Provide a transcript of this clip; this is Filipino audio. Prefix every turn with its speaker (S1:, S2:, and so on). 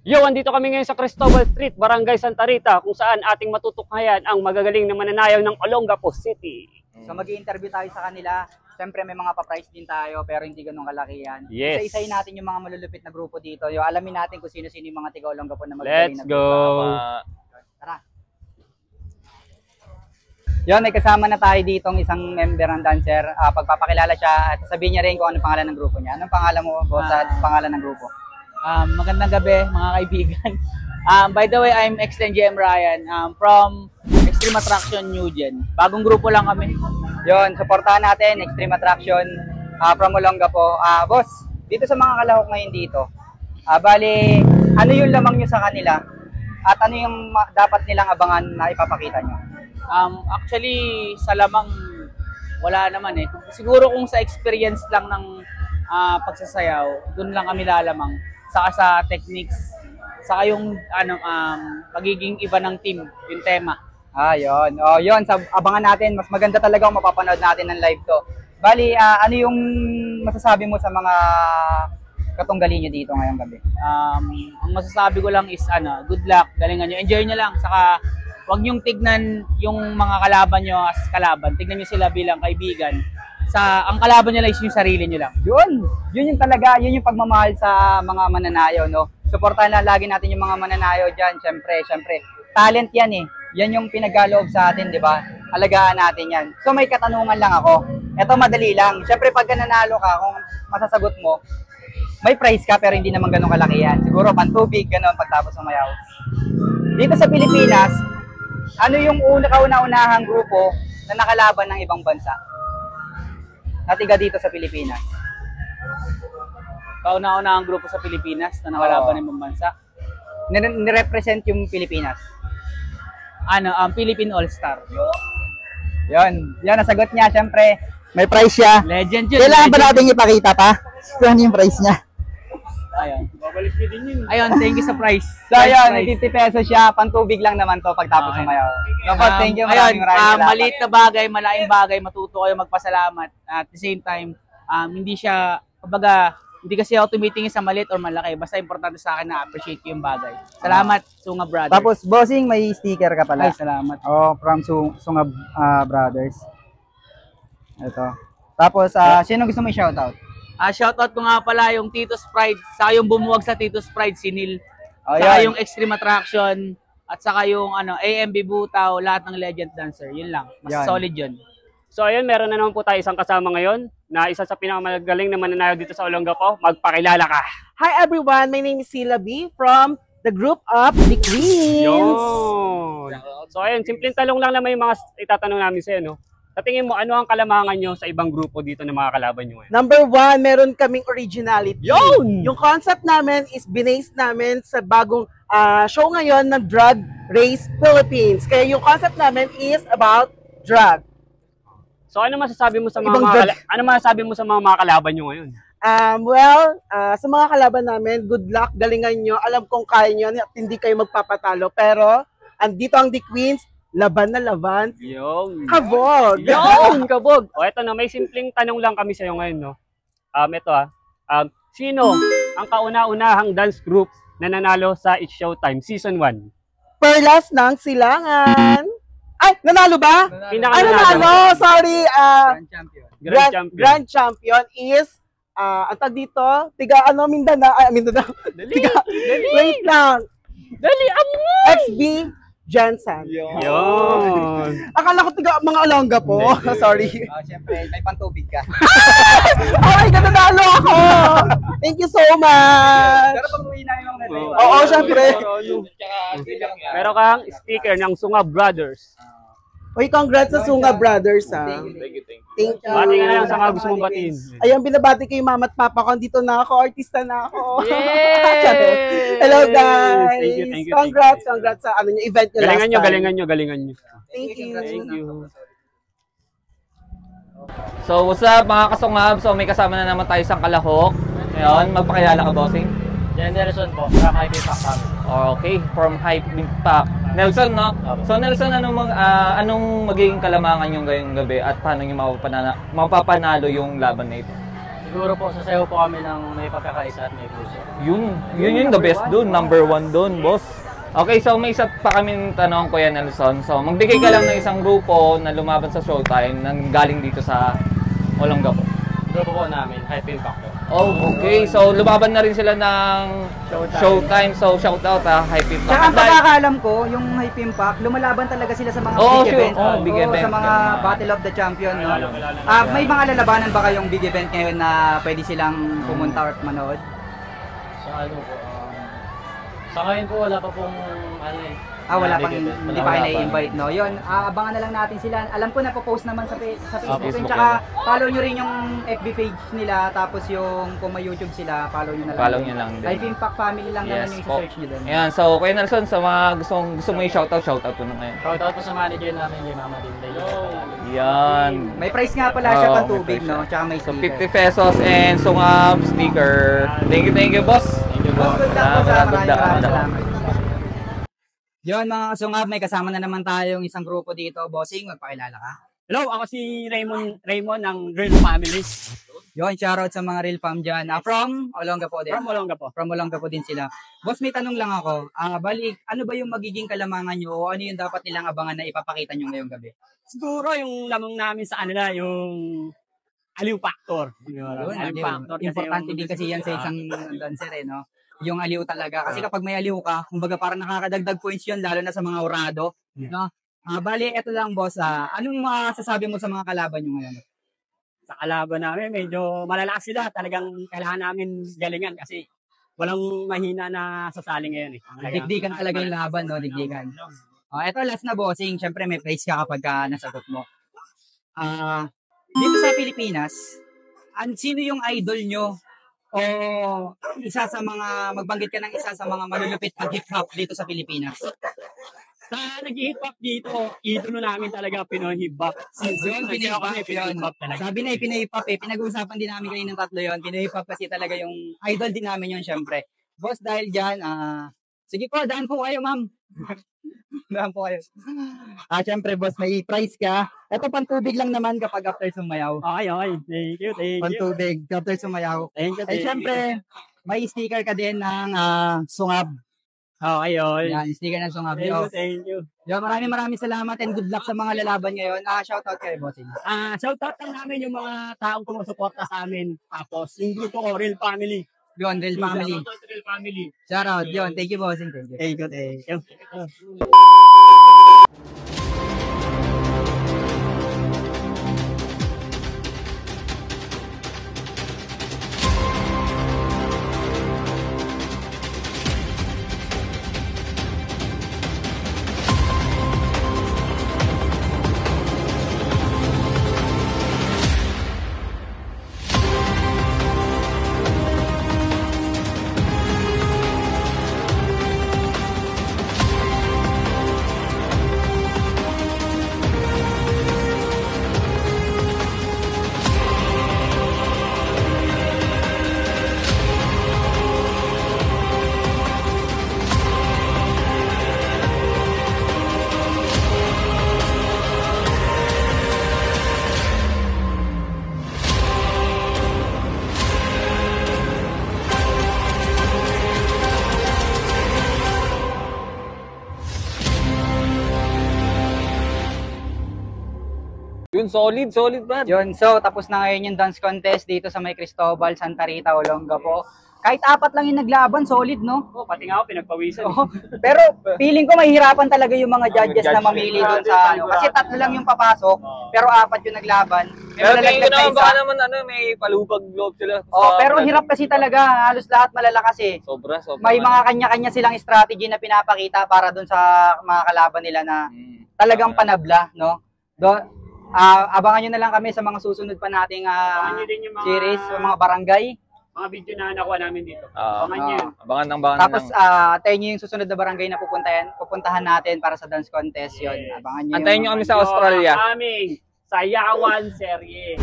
S1: Yo, andito kami ngayon sa Cristobal Street, Barangay Santa Rita, kung saan ating matutunghayan ang magagaling na mananayaw ng Olongapo City.
S2: So mag-i-interview tayo sa kanila. Siyempre may mga pa-price din tayo pero hindi ganun kalaki yan.
S1: Yes.
S2: Isa-isayin natin yung mga malulupit na grupo dito. Yung alamin natin kung sino-sino yung mga tiga-Olongapo na magagaling
S1: Let's
S2: na
S1: go!
S2: grupo. Tara! Yon, may kasama na tayo ditong isang member ng dancer. Pagpapakilala siya at sabihin niya rin kung anong pangalan ng grupo niya. Anong pangalan mo, boss, at pangalan ng grupo?
S3: Magandang gabi mga kaibigan. By the way, I'm XNGM Ryan from Extreme Attraction New Gen. Bagong grupo lang kami.
S2: Yon, supportahan natin Extreme Attraction from Olongapo. Boss, dito sa mga kalahok ngayon dito, bali, ano yung lamang nyo sa kanila? At ano yung dapat nilang abangan na ipapakita nyo?
S3: Actually, sa lamang wala naman eh. Siguro kung sa experience lang ng pagsasayaw, dun lang kami lalamang. Saka sa techniques, saka yung pagiging iba ng team, yung tema.
S2: Yun. Yun. Abangan natin. Mas maganda talaga kung mapapanood natin ng live to. Bali, ano yung masasabi mo sa mga katunggali nyo dito ngayong gabi?
S3: Ang masasabi ko lang is, good luck, galingan nyo, enjoy nyo lang. Saka, huwag nyong tignan yung mga kalaban nyo as kalaban. Tignan nyo sila bilang kaibigan. Ang kalaban nyo lang is yung sarili nyo lang.
S2: Yun yung talaga, yun yung pagmamahal sa mga mananayaw, no? Suportahan na lagi natin yung mga mananayaw dyan, syempre. Talent yan eh. Yan yung pinagkaloob sa atin, di ba? Alagaan natin yan. So may katanungan lang ako. Ito madali lang. Syempre pagka nanalo ka, kung masasagot mo, may prize ka pero hindi naman ganun kalaki yan. Siguro pantubig, ganun pagtapos sumayaw. Dito sa Pilipinas, ano yung kauna-unahang grupo na nakalaban ng ibang bansa? Natiga dito sa Pilipinas.
S3: Kauna-una ang grupo sa Pilipinas na nakalaban ng ibang bansa.
S2: Nirepresent yung Pilipinas.
S3: Philippine All-Star.
S2: Yan nasagot niya. Siyempre, may prize siya.
S3: Legend yun.
S2: Kailangan ba natin ipakita pa? Ano yung prize niya?
S3: Ayun, thank you sa prize.
S2: So ayun, 50 pesos siya. Pantubig lang naman to pagtapos sumayaw. So, thank you. Maraming
S3: maliit na bagay, malaking bagay, matuto kayo magpasalamat. At the same time, hindi siya, hindi kasi ako tumitingin sa maliit or malaki. Basta importante sa akin na appreciate ko yung bagay. Salamat, Sunga Brothers.
S2: Tapos, bossing, may sticker ka pala.
S3: Ay, salamat.
S2: From Sunga Brothers. Ito. Tapos, sino gusto mo i-shoutout?
S3: Shoutout ko nga pala yung Tito's Pride, saka yung bumuwag sa Tito's Pride, si Neil. Saka yung Extreme Attraction, at saka yung AMB Butaw, lahat ng legend dancer. Yun lang. Mas solid yun.
S1: So ayun, meron na naman po tayo isang kasama ngayon na isa sa pinakamagaling na mananayaw dito sa Olongapo. Magpakilala ka.
S4: Hi everyone, my name is Sheila B from the group of The Queens.
S1: Yun. So ayun, simpleng talong lang naman yung mga itatanong namin sa'yo, no? Sa tingin mo, ano ang kalamangan nyo sa ibang grupo dito na mga kalaban nyo ngayon?
S4: Number one, meron kaming originality.
S1: Yun!
S4: Yung concept namin is binase namin sa bagong show ngayon ng Drag Race Philippines. Kaya yung concept namin is about drag.
S1: So ano masasabi mo sa mga kalaban nyo ngayon?
S4: Sa mga kalaban namin, good luck, galingan nyo. Alam kong kaya nyo at hindi kayo magpapatalo. Pero, andito ang The Queens, laban na laban.
S1: Yung
S4: Kabog!
S1: Yung kabog! O eto na, may simpleng tanong lang kami sa'yo ngayon, no? Sino ang kauna-unahang dance group na nanalo sa It's Showtime Season 1?
S4: Perlas ng Silangan. Ay, nanalo ba? Nanalo! Sorry! Grand champion is, ang tag dito, Mindanao.
S1: Dali!
S4: Wait lang.
S1: Dali!
S4: XB Jensen.
S1: Yun!
S4: Akala ko mga Olongapo. Sorry.
S2: Siyempre, may pantubig ka.
S4: Oh my God, nanalo ako! Thank you so much!
S2: Pero pag uwi na yung
S4: Oo, syempre.
S1: Meron kang sticker ng Sunga Brothers.
S4: Uy, congrats sa Sunga Brothers, ha? Thank you.
S1: Bati ka na lang sa mga gusto mong batiin.
S4: Ayun, binabati ko yung mama at papa ko. Dito na ako, artista na ako.
S1: Yay!
S4: Hello, guys.
S1: Thank you.
S4: Congrats sa event nyo last time.
S1: Galingan nyo.
S4: Thank you.
S5: So, what's up mga kasungab? So, may kasama na naman tayo sa kalahok. Ngayon, magpakilala ka, bossing?
S3: Nelson po, from Hype Impact kami.
S5: Okay, from Hype Impact. Nelson, no? So, Nelson, anong magiging kalamangan yung ngayong gabi at paano nyo mapapanalo yung laban na ito?
S6: Siguro po, sasayaw po kami ng may pagkakaisa at may puso.
S5: Yun yung the best dun. Number 1 dun, boss. Okay, so may isa pa kaming tanong, Kuya Nelson. So, magbigay ka lang ng isang grupo na lumaban sa Showtime nang galing dito sa Olongapo.
S6: Grupo po namin, Hype Impact.
S5: Oh, okay. So, lumaban na rin sila ng Showtime. So, shout out Hype Impact.
S2: Tsaka ang pagkakaalam ko, yung Hype Impact, lumalaban talaga sila sa mga big event.
S5: Big event.
S2: Sa mga Battle of the Champion. No? May mga lalabanan ba kayong big event ngayon na pwede silang pumunta or manood?
S6: Sa ano po, sa ngayon po wala pa pong ano eh.
S2: Wala
S6: big
S2: pang,
S6: event.
S2: hindi
S6: Wala
S2: pa
S6: pa.
S2: na-invite, no? Yun, abangan na lang natin sila. Alam ko na po-post naman sa Facebook.
S5: Facebook
S2: Tsaka follow nyo rin yung FB page nila. Tapos yung kung may YouTube sila, follow nyo na lang.
S5: Follow nyo lang din.
S2: Life Impact Family lang naman
S5: Yes
S2: yung
S5: po.
S2: search nyo doon.
S5: Ayan, so Kuya Nelson, sa mga gusto mo i-shoutout po na ngayon.
S6: Shoutout po sa manager namin, kay Mama Dinday.
S5: Yan.
S2: May price nga pala siya
S5: Oo,
S2: pang
S5: may
S2: tubig,
S5: price
S2: no?
S5: siya.
S2: Tsaka may
S5: So,
S2: sticker.
S5: 50 pesos and sungab, sticker. Thank you, boss.
S6: Thank you,
S2: Boss,
S6: boss.
S2: good luck po sa
S5: Good luck.
S2: maraming salamat. Yun mga kasungab, may kasama na naman tayong isang grupo dito. Bossing, magpakilala ka.
S1: Hello, ako si Raymond ng Real Families.
S2: Yun, shoutout sa mga real fam dyan. From Olongapo din.
S1: From Olongapo.
S2: From Olongapo din sila. Boss, may tanong lang ako. Balik, ano ba yung magiging kalamangan nyo o ano yung dapat nilang abangan na ipapakita nyo ngayong gabi?
S1: Siguro yung lamang namin sa kanila, yung aliw factor.
S2: Yun,
S1: Aliw
S2: aliw.
S1: factor. kasi
S2: Importante
S1: yung-
S2: din kasi yan sa isang dancer eh, no? Yung aliw talaga. Kasi kapag may aliw ka, kumbaga parang nakakadagdag points yun, lalo na sa mga orado. No? Bali, eto lang boss. Anong masasabi mo sa mga kalaban nyo ngayon?
S1: Sa kalaban namin, medyo malalakas sila. Talagang kailangan namin galingan kasi walang mahina na sasali ngayon.
S2: Digdigan talaga yung laban, no? Digdigan. Eto last na bossing. Siyempre may praise ka kapag nasagot mo. Dito sa Pilipinas, sino yung idol nyo o isa sa mga, magbanggit ka ng isa sa mga malulupit na hip-hop dito sa Pilipinas?
S1: Sa nag-hip hop dito, idolo namin talaga Pinoy hip hop.
S2: Yun, Pinoy hip-hop yun.
S1: hip hop talaga.
S2: Sabi na Pinoy hip-hop pinag-uusapan din namin kayo ng tatlo yun. Pinoy hip-hop kasi talaga yung idol din namin yun, syempre. Boss, dahil dyan, sige po, daan po kayo, ma'am. Daan po kayo. Syempre, boss, may prize ka. Ito, pantubig lang naman kapag after sumayaw.
S1: Okay. Thank you.
S2: Pantubig after sumayaw.
S1: Thank you.
S2: Syempre, may sticker ka din ng sungab.
S1: Okay.
S2: Yan, sticker ng sungab.
S1: Thank you.
S2: Yan, maraming salamat and good luck sa mga lalaban ngayon. Shoutout kayo, bossing.
S1: Shoutout lang namin yung mga taong sumusuporta sa amin. Tapos, yung grupo ko, Real Family.
S2: Yun, Real Family.
S1: Shoutout Real Family.
S2: Shoutout. Yun, thank you, bossing. Thank you.
S1: Thank you.
S5: Yun, solid, Brad.
S2: Yun, so tapos na ngayon yung dance contest dito sa May Cristobal, Santa Rita, Olongapo. Kahit 4 lang yung naglaban, solid, no?
S1: Pati nga ako, pinagpawisan.
S2: Pero feeling ko mahihirapan talaga yung mga judges na mamili doon sa ano. Kasi 3 lang yung papasok, pero 4 yung naglaban. May
S5: Pero tingin ko
S2: malalaglag na
S5: naman baka
S2: isa.
S5: naman may palubag loob sila.
S2: Pero hirap kasi talaga, halos lahat malalakas eh.
S5: Sobra.
S2: May mga kanya-kanya silang strategy na pinapakita para doon sa mga kalaban nila na talagang panabla, no? Abangan nyo na lang kami sa mga susunod pa nating
S1: Abangan nyo din yung mga-
S2: series, mga barangay.
S1: Mga video na nakuha namin dito.
S5: Abangan
S1: nyo yun.
S5: Abangan
S2: Tapos
S5: lang.
S2: tayo nyo yung susunod na barangay na pupuntahan natin para sa dance contest yun. Abangan nyo
S5: Antayin
S2: yung
S5: nyo kami
S2: mga-
S5: sa Australia.
S1: Ang aming Sayawan Serye.